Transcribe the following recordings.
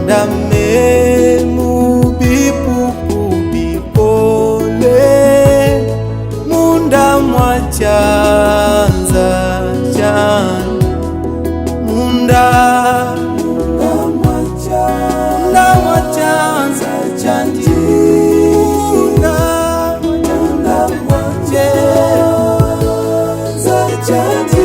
ndame mubipupu bipole munda mwa chanza chani munda mwa chanza chani munda mwa chanza chani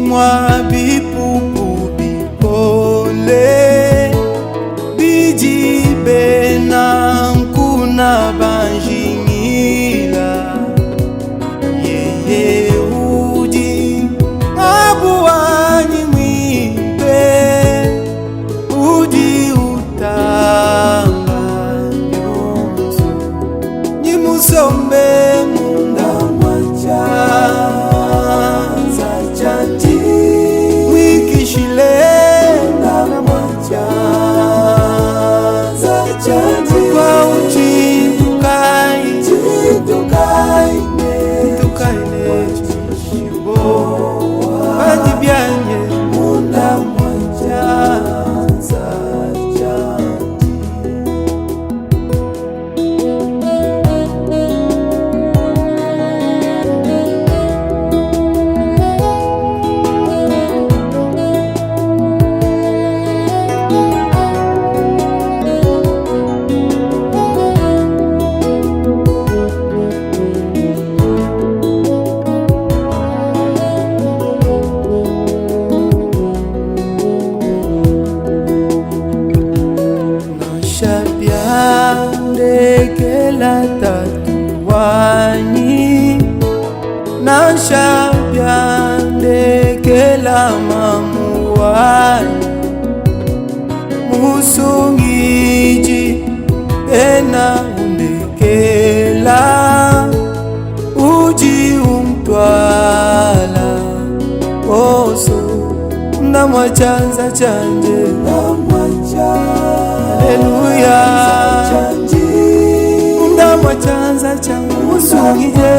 mwa bipupu bipole bijibe na nkuna banjingila yeye uji abuwanyi mwipe uji utanga nyonso nyimusombe munda mwacha ndekela tatuwanyi nashabya ndekela mamuwanyi musungiji ena ndekela uji umtwala oso ndamwachanza chanje haleluya ndamwachanza changu musungije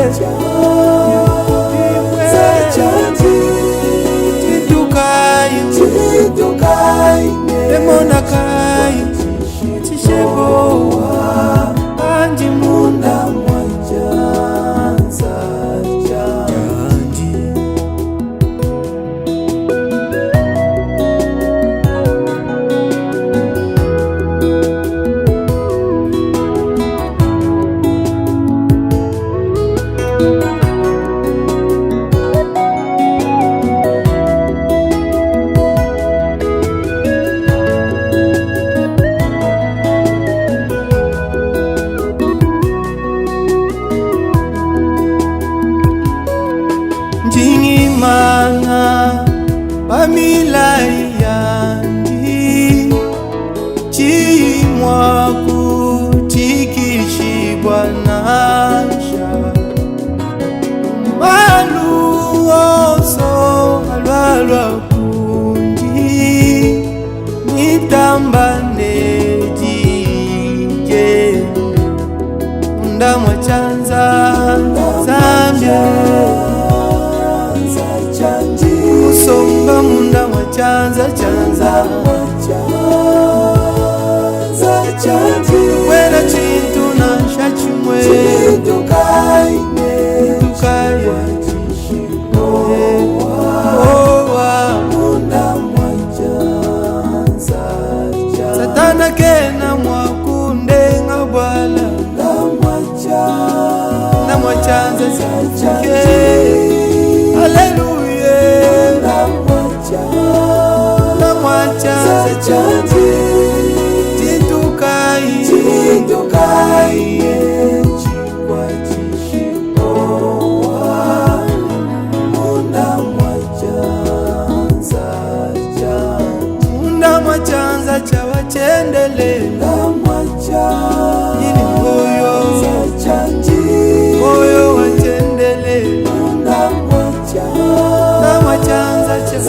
chitukai emonakayi chishebowa anji munda mwachanza chanji Mana pamilai yangi chimwa kutikishibwa nasha malu oso alwalwa kunji nitambane jije ndamwa chanza zambye musonga munda mwachanza chanza wena chintu nasha chimwe satana kena mwakunde ngabwala namwachanza chike haleluya namwachanza chanzi iye chikwa chishipo munda mwachanza cha wachendele ini moyo wachendele munda mwachanza cha